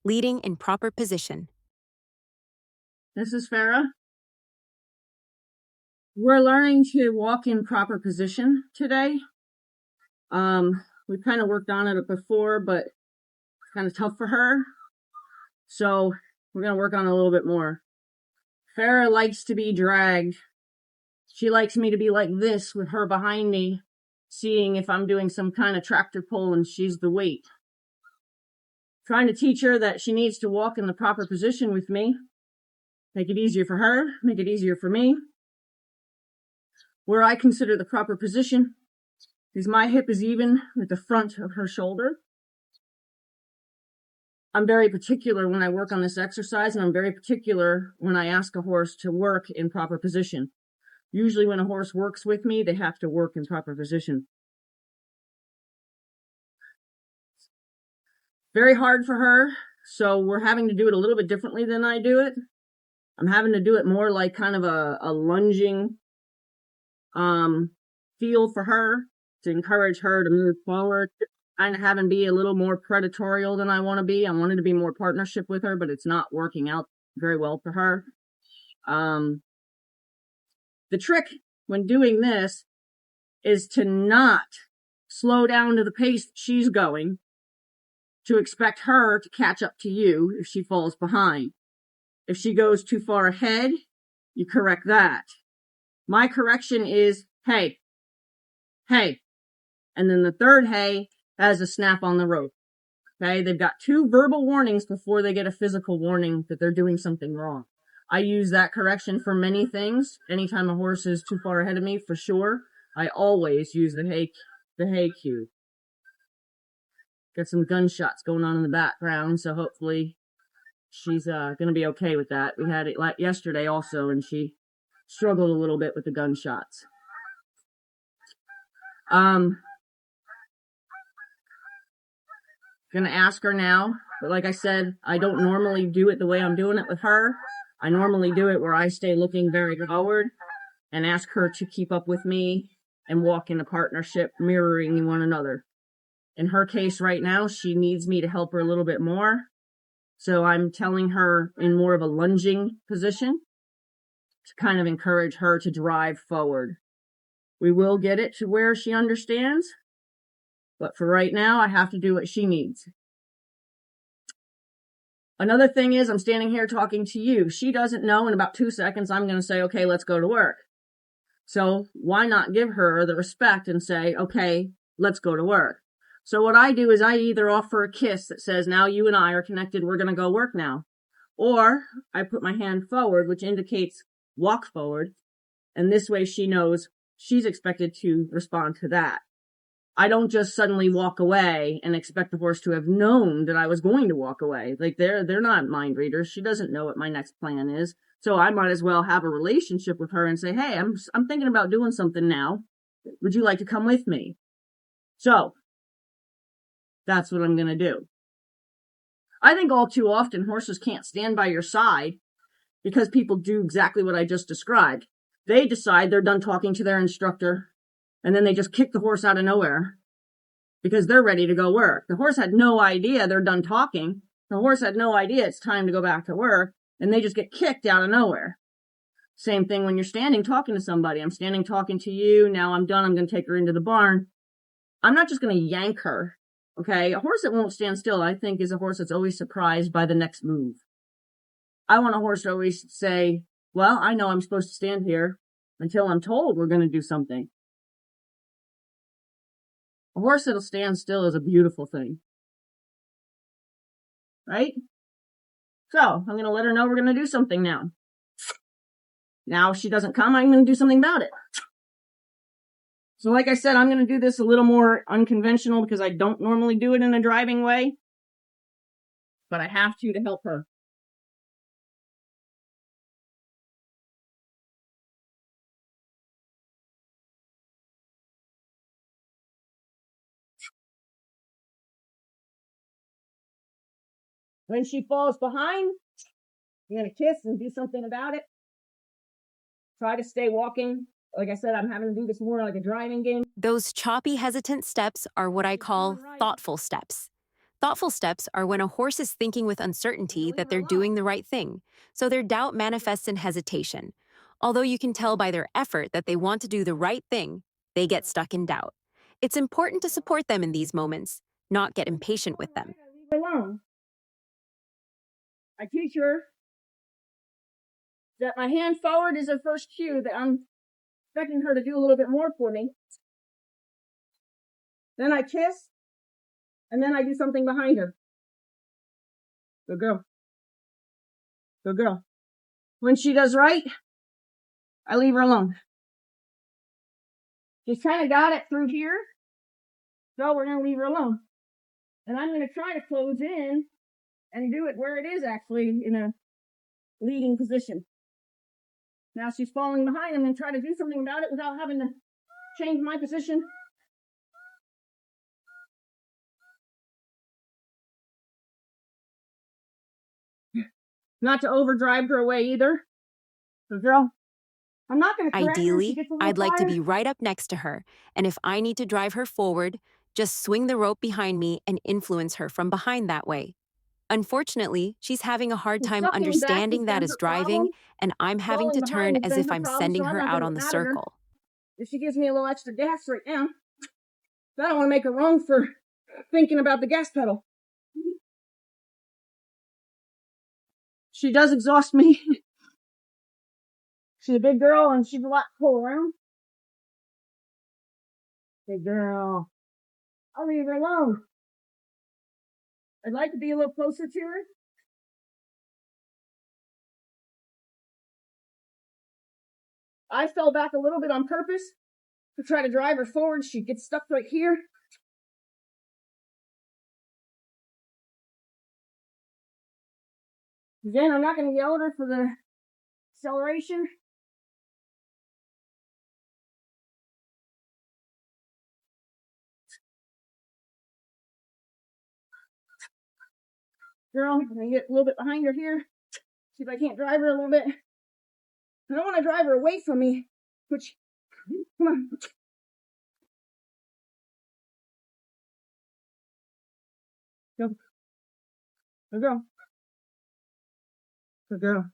leading in proper position. This is Farrah. We're learning to walk in proper position today. We've kind of worked on it before, but it's kind of tough for her. So we're going to work on it a little bit more. Farrah likes to be dragged. She likes me to be like this with her behind me, seeing if I'm doing some kind of tractor pull and she's the weight. Trying to teach her that she needs to walk in the proper position with me. Make it easier for her, make it easier for me. Where I consider the proper position is my hip is even with the front of her shoulder. I'm very particular when I work on this exercise, and I'm very particular when I ask a horse to work in proper position. Usually when a horse works with me, they have to work in proper position. Very hard for her, so we're having to do it a little bit differently than I do it. I'm having to do it more like kind of a lunging feel for her to encourage her to move forward. Kind of having to be a little more predatorial than I want to be. I wanted to be more partnership with her, but it's not working out very well for her. The trick when doing this is to not slow down to the pace that she's going, to expect her to catch up to you if she falls behind. If she goes too far ahead, you correct that. My correction is, hey, hey. And then the third hey has a snap on the rope. Okay, they've got 2 verbal warnings before they get a physical warning that they're doing something wrong. I use that correction for many things. Anytime a horse is too far ahead of me, for sure, I always use the hey cue. Got some gunshots going on in the background, so hopefully she's going to be okay with that. We had it yesterday also, and she struggled a little bit with the gunshots. Gonna ask her now, but like I said, I don't normally do it the way I'm doing it with her. I normally do it where I stay looking very forward and ask her to keep up with me and walk in a partnership, mirroring one another. In her case right now, she needs me to help her a little bit more. So I'm telling her in more of a lunging position to kind of encourage her to drive forward. We will get it to where she understands, but for right now, I have to do what she needs. Another thing is, I'm standing here talking to you. She doesn't know. In about 2 seconds, I'm going to say, okay, let's go to work. So why not give her the respect and say, okay, let's go to work. So what I do is I either offer a kiss that says, now you and I are connected, we're going to go work now. Or I put my hand forward, which indicates walk forward. And this way she knows she's expected to respond to that. I don't just suddenly walk away and expect the horse to have known that I was going to walk away. Like they're not mind readers. She doesn't know what my next plan is. So I might as well have a relationship with her and say, hey, I'm thinking about doing something now. Would you like to come with me? So that's what I'm going to do. I think all too often horses can't stand by your side because people do exactly what I just described. They decide they're done talking to their instructor, and then they just kick the horse out of nowhere because they're ready to go work. The horse had no idea they're done talking. The horse had no idea it's time to go back to work, and they just get kicked out of nowhere. Same thing when you're standing talking to somebody. I'm standing talking to you. Now I'm done. I'm going to take her into the barn. I'm not just going to yank her. Okay, a horse that won't stand still, I think, is a horse that's always surprised by the next move. I want a horse to always say, well, I know I'm supposed to stand here until I'm told we're going to do something. A horse that'll stand still is a beautiful thing. Right? So, I'm going to let her know we're going to do something now. Now, if she doesn't come, I'm going to do something about it. So like I said, I'm going to do this a little more unconventional because I don't normally do it in a driving way. But I have to help her. When she falls behind, I'm going to kiss and do something about it. Try to stay walking. Like I said, I'm having to do this more like a driving game. Those choppy, hesitant steps are what I call thoughtful steps. Thoughtful steps are when a horse is thinking with I'm uncertainty gonna leave that her they're doing alone. the right thing, so their doubt manifests in hesitation. Although you can tell by their effort that they want to do the right thing, they get stuck in doubt. It's important to support them in these moments, not get She's impatient going with them. right, I leave her alone. I teach her that my hand forward is her first cue, that I'm expecting her to do a little bit more for me. Then I kiss, and then I do something behind her. Good girl. Good girl. When she does right, I leave her alone. She's kind of got it through here, so we're going to leave her alone. And I'm going to try to close in and do it where it is actually in a leading position. Now she's falling behind. I'm going to try to do something about it without having to change my position. Not to overdrive her away either. Good girl. I'm not going to correct her if she Ideally, gets a little I'd like to tired. be right up next to her, and if I need to drive her forward, just swing the rope behind me and influence her from behind that way. Unfortunately, she's having a hard And time sucking back has understanding that been as her problem. driving, and I'm having Falling to behind turn has as been if her I'm problem, so sending I'm her not out going to on get the mad at her circle. if she gives me a little extra gas right now. So I don't want to make her wrong for thinking about the gas pedal. She does exhaust me. She's a big girl and she's a lot to pull around. Big girl. I'll leave her alone. I'd like to be a little closer to her. I fell back a little bit on purpose to try to drive her forward. She gets stuck right here. Then I'm not going to yell at her for the acceleration. Girl, I'm going to get a little bit behind her here. See if I can't drive her a little bit. I don't want to drive her away from me. Which, come on. Go. Good girl. Good girl.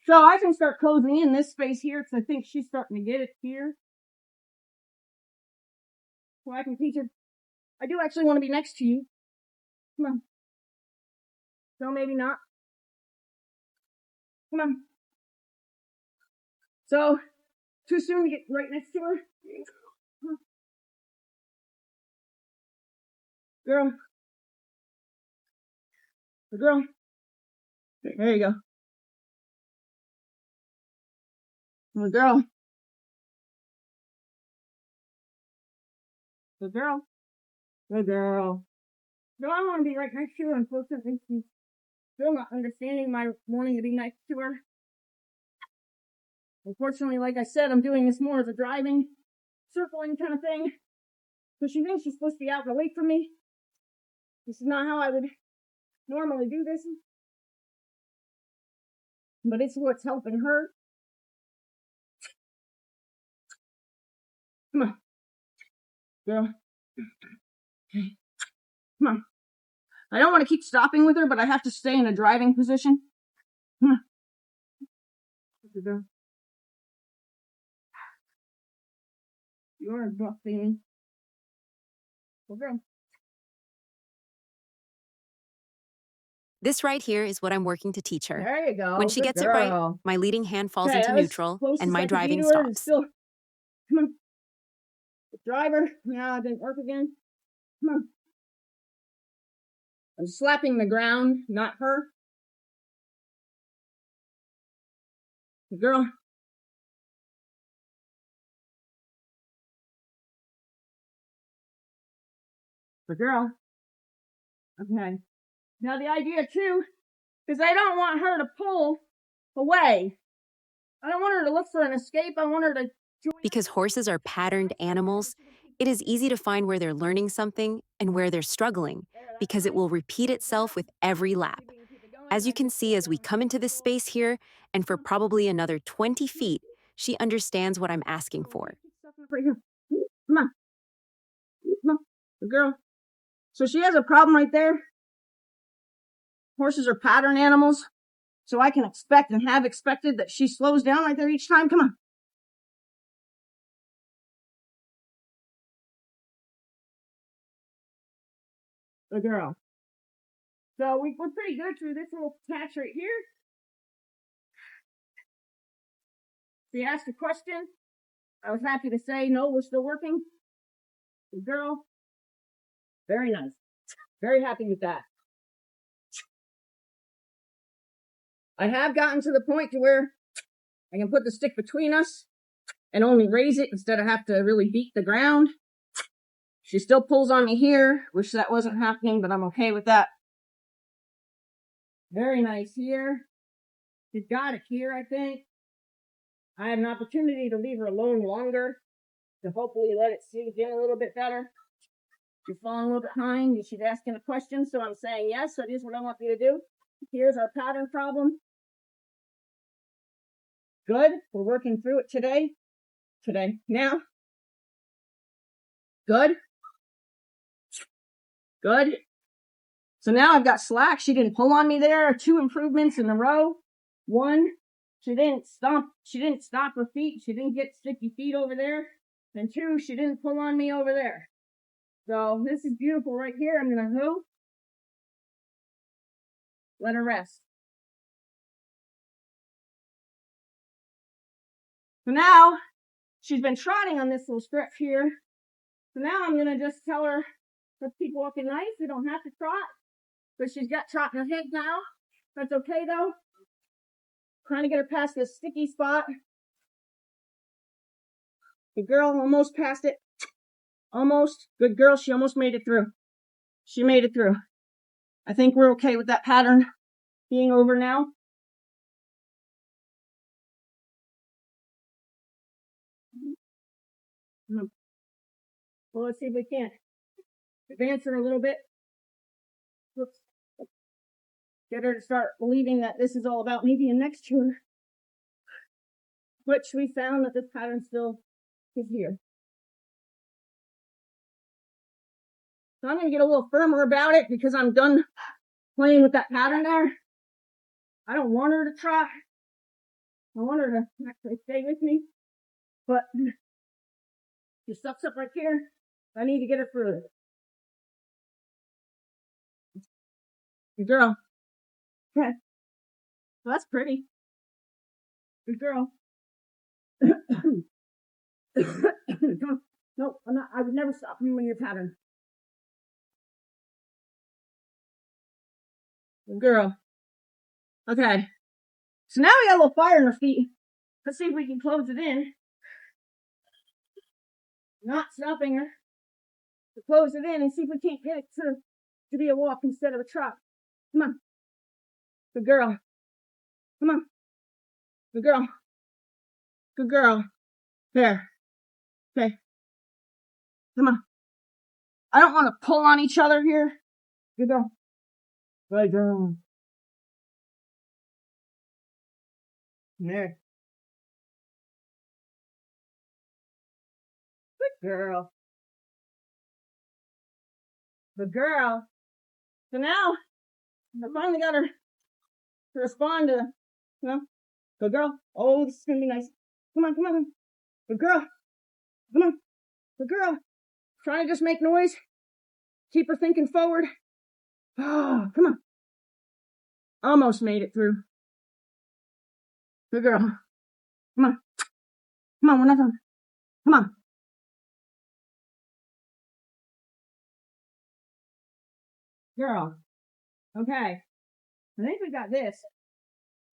So I can start closing in this space here because I think she's starting to get it here. So I can teach her. I do actually want to be next to you. Come on. So maybe not. Come on. So, too soon to get right next to her? Girl. Good girl. There you go. Good girl. Good girl. Good girl. So I want to be right next to her. Unfortunately, she's still not understanding my wanting to be next to her. Unfortunately, like I said, I'm doing this more as a driving, circling kind of thing. So she thinks she's supposed to be out and away from me. This is not how I would normally do this. But it's what's helping her. Come on. Girl. Come on. I don't want to keep stopping with her, but I have to stay in a driving position. Come on. Good girl. You're exhausting. Good girl. This right here is what I'm working to teach her. There you go. When she Good gets it right, girl. my leading hand falls Okay, into that was neutral, and closest my I could be driving to her and stops. still. Come on. Driver. Yeah, it didn't work again. Come on. I'm slapping the ground, not her. Good girl. Good girl. Okay. Now the idea too is I don't want her to pull away. I don't want her to look for an escape. I want her to join. Because horses are patterned animals, it is easy to find where they're learning something and where they're struggling, because it will repeat itself with every lap. As you can see as we come into this space here, and for probably another 20 feet, she understands what I'm asking for. Right here. Good girl. So she has a problem right there. Horses are pattern animals. So I can expect and have expected that she slows down right there each time. Come on. Good girl. So we're pretty good through this little patch right here. She asked a question. I was happy to say, no, we're still working. Good girl. Very nice. Very happy with that. I have gotten to the point to where I can put the stick between us and only raise it instead of have to really beat the ground. She still pulls on me here. Wish that wasn't happening, but I'm okay with that. Very nice here. She's got it here, I think. I have an opportunity to leave her alone longer to hopefully let it sink in a little bit better. She's falling a little behind. She's asking a question, so I'm saying yes, that is what I want you to do. Here's our pattern problem. Good. We're working through it today. Now. Good. Good. So now I've got slack. She didn't pull on me there. 2 improvements in a row. 1, she didn't stop her feet. She didn't get sticky feet over there. And 2, she didn't pull on me over there. So this is beautiful right here. I'm going to let her rest. So now she's been trotting on this little stretch here. So now I'm going to just tell her, let's keep walking nice. We don't have to trot. But she's got trot in her head now. That's okay though. Trying to get her past this sticky spot. Good girl, almost past it. Almost. Good girl, she almost made it through. She made it through. I think we're okay with that pattern being over now. Well, let's see if we can advance her a little bit. Oops. Get her to start believing that this is all about me being next to her. Which we found that this pattern still is here. So I'm going to get a little firmer about it because I'm done playing with that pattern there. I don't want her to try. I want her to actually stay with me. But she sucks up right here. I need to get her through it. Good girl. Okay. Well, that's pretty. Good girl. No, I'm not. I would never stop you in your pattern. Good girl. Okay. So now we got a little fire in her feet. Let's see if we can close it in. Not stopping her. To close it in and see if we can't get it to be a walk instead of a trot. Come on. Good girl. Come on. Good girl. Good girl. There. Okay. Come on. I don't want to pull on each other here. Good girl. Good girl. There. Good girl. Good girl. So now, I finally got her to respond to, good girl. Oh, this is going to be nice. Come on, come on. Good girl. Come on. Good girl. Trying to just make noise. Keep her thinking forward. Oh, come on. Almost made it through. Good girl. Come on. Come on, we're not done. Come on. Girl. Okay. I think we got this.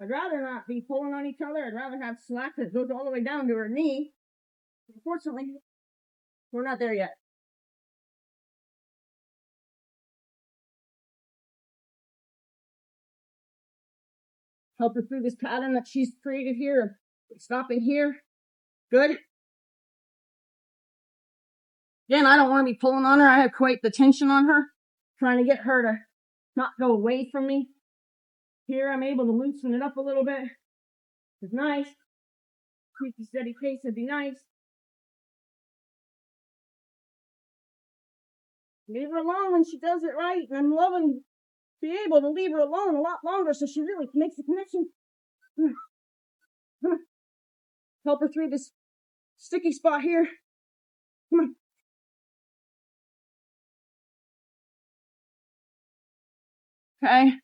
I'd rather not be pulling on each other. I'd rather have slack that goes all the way down to her knee. Unfortunately, we're not there yet. Help her through this pattern that she's created here. Stopping here. Good. Again, I don't want to be pulling on her. I have quite the tension on her. Trying to get her to not go away from me. Here, I'm able to loosen it up a little bit. It's nice. Keep the steady pace would be nice. Leave her alone when she does it right, and I'm loving be able to leave her alone a lot longer so she really makes the connection. Help her through this sticky spot here. Come on. Okay.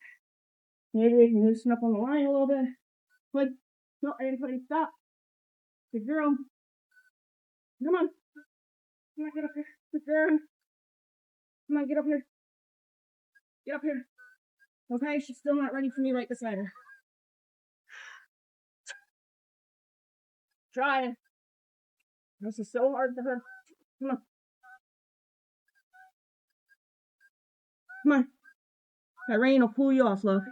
Maybe loosen up on the line a little bit. But not anybody stop. Good girl. Come on. Come on, get up here. Good girl. Come on, get up here. Get up here. Okay, she's still not ready for me right beside her. Try. This is so hard for her. Come on. Come on. That rain will pull you off, love.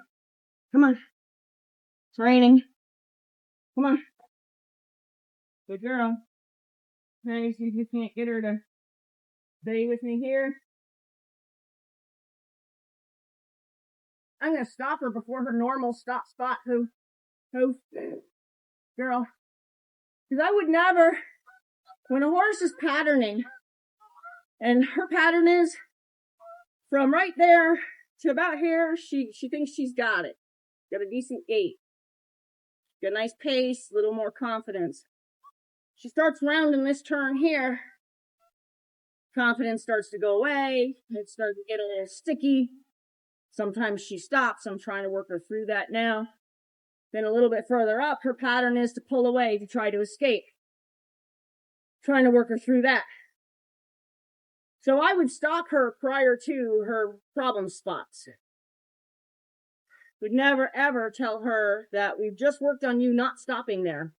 Come on. It's raining. Come on. Good girl. Okay, see if you can't get her to stay with me here. I'm gonna stop her before her normal stop spot. Who, girl. Because I would never, when a horse is patterning, and her pattern is from right there to about here, she thinks she's got it. Got a decent gait. Got a nice pace, a little more confidence. She starts rounding this turn here. Confidence starts to go away. It starts to get a little sticky. Sometimes she stops. I'm trying to work her through that now. Then a little bit further up, her pattern is to pull away to try to escape. Trying to work her through that. So I would stop her prior to her problem spots. Would never ever tell her that we've just worked on you not stopping there.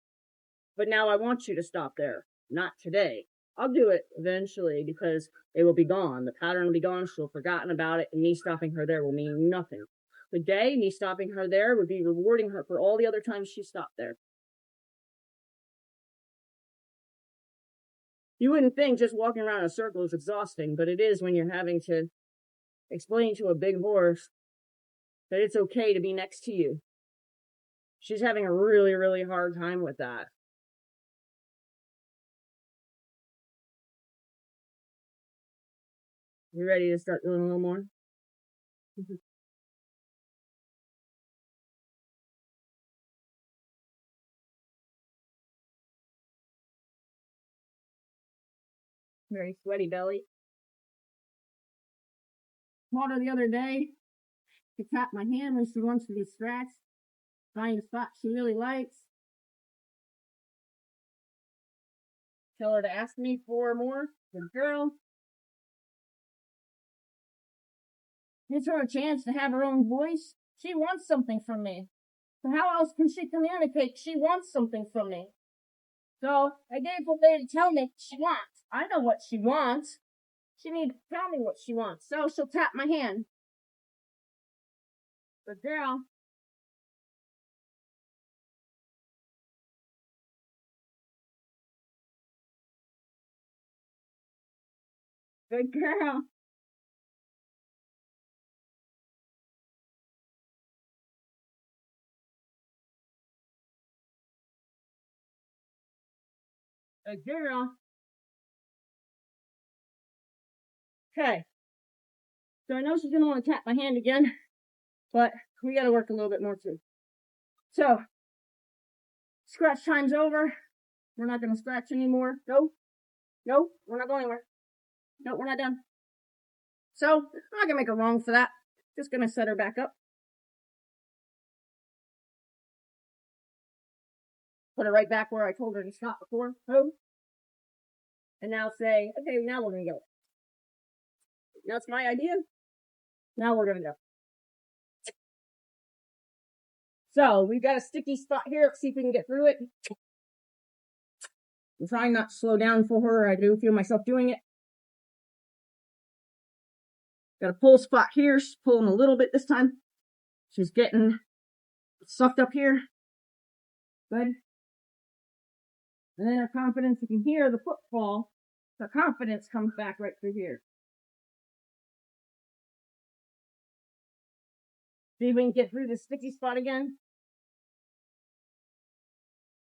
But now I want you to stop there. Not today. I'll do it eventually because it will be gone. The pattern will be gone. She'll have forgotten about it. And me stopping her there will mean nothing. Today, me stopping her there would be rewarding her for all the other times she stopped there. You wouldn't think just walking around in a circle is exhausting, but it is when you're having to explain to a big horse that it's okay to be next to you. She's having a really, really hard time with that. You ready to start doing a little more? Very sweaty belly. Caught her the other day. She tapped my hand when she wants to be scratched. Find a spot she really likes. Tell her to ask me for more. Good girl. Gives her a chance to have her own voice. She wants something from me. So how else can she communicate? She wants something from me. So I gave her a way to tell me what she wants. I know what she wants. She needs to tell me what she wants. So she'll tap my hand. Good girl. Good girl. Good girl. Okay. So I know she's gonna want to tap my hand again, but we gotta work a little bit more too. So, scratch time's over. We're not gonna scratch anymore. No, we're not going anywhere. No, we're not done. So, I'm not gonna make her wrong for that. Just gonna set her back up. Put her right back where I told her to stop before. Oh. And now say, okay, now we're gonna go. That's my idea. Now we're gonna go. So, we've got a sticky spot here. Let's see if we can get through it. I'm trying not to slow down for her. I do feel myself doing it. Got a pull spot here. She's pulling a little bit this time. She's getting sucked up here. Good. And then her confidence, you can hear the footfall. The confidence comes back right through here. See if we can get through this sticky spot again.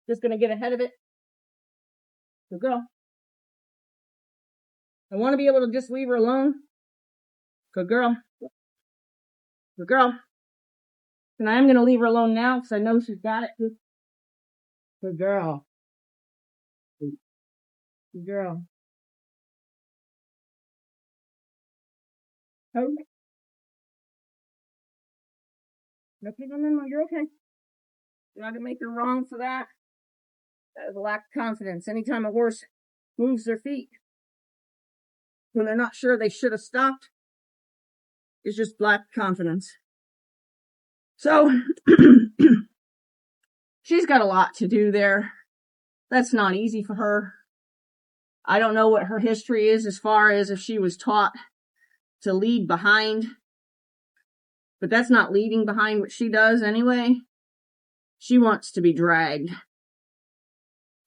Just gonna get ahead of it. So go. I want to be able to just leave her alone. Good girl. Good girl. And I am going to leave her alone now because I know she's got it. Good girl. Good girl. Oh, no, you're okay. You're not going to make her wrong for that. That is a lack of confidence. Anytime a horse moves their feet when they're not sure they should have stopped, it's just lack of confidence. So, she's got a lot to do there. That's not easy for her. I don't know what her history is as far as if she was taught to lead behind, but that's not leading behind what she does anyway. She wants to be dragged.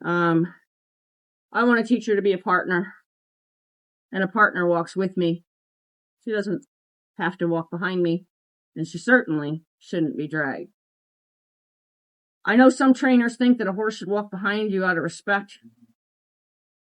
I want to teach her to be a partner, and a partner walks with me. She doesn't have to walk behind me, and she certainly shouldn't be dragged. I know some trainers think that a horse should walk behind you out of respect.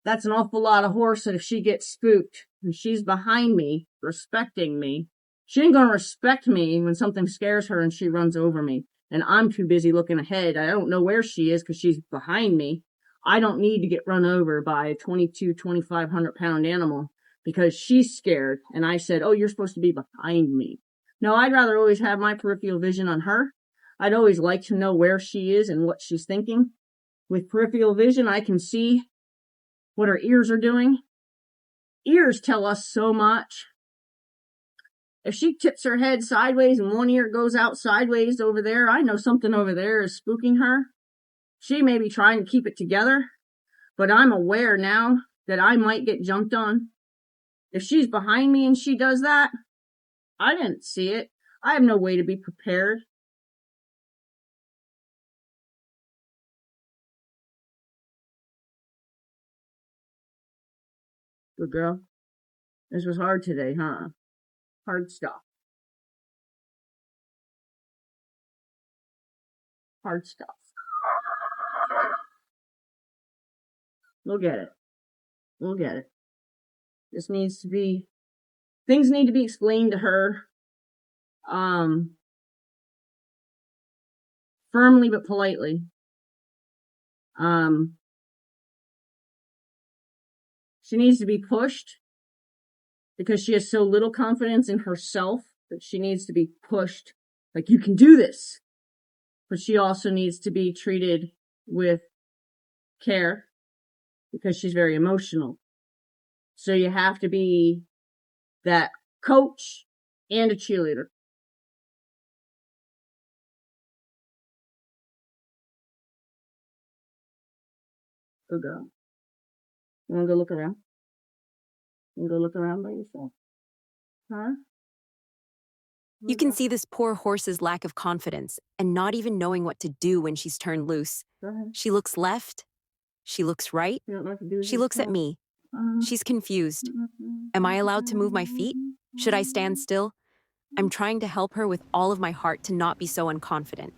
That's an awful lot of horse that if she gets spooked and she's behind me, respecting me, she ain't gonna respect me when something scares her and she runs over me. And I'm too busy looking ahead. I don't know where she is because she's behind me. I don't need to get run over by a 2,500 pound animal because she's scared. And I said, oh, you're supposed to be behind me. No, I'd rather always have my peripheral vision on her. I'd always like to know where she is and what she's thinking. With peripheral vision, I can see what her ears are doing. Ears tell us so much. If she tips her head sideways and one ear goes out sideways over there, I know something over there is spooking her. She may be trying to keep it together, but I'm aware now that I might get jumped on. If she's behind me and she does that, I didn't see it. I have no way to be prepared. Good girl. This was hard today, huh? Hard stuff. Hard stuff. We'll get it. We'll get it. This needs to be, things need to be explained to her, firmly but politely. She needs to be pushed because she has so little confidence in herself that she needs to be pushed. Like, you can do this. But she also needs to be treated with care because she's very emotional. So you have to be that coach and a cheerleader. Good girl. You wanna go look around? You wanna go look around by yourself? Huh? You can see this poor horse's lack of confidence and not even knowing what to do when she's turned loose. Go ahead. She looks left. She looks right. You don't know what to do. She looks at me. She's confused. Am I allowed to move my feet? Should I stand still? I'm trying to help her with all of my heart to not be so unconfident.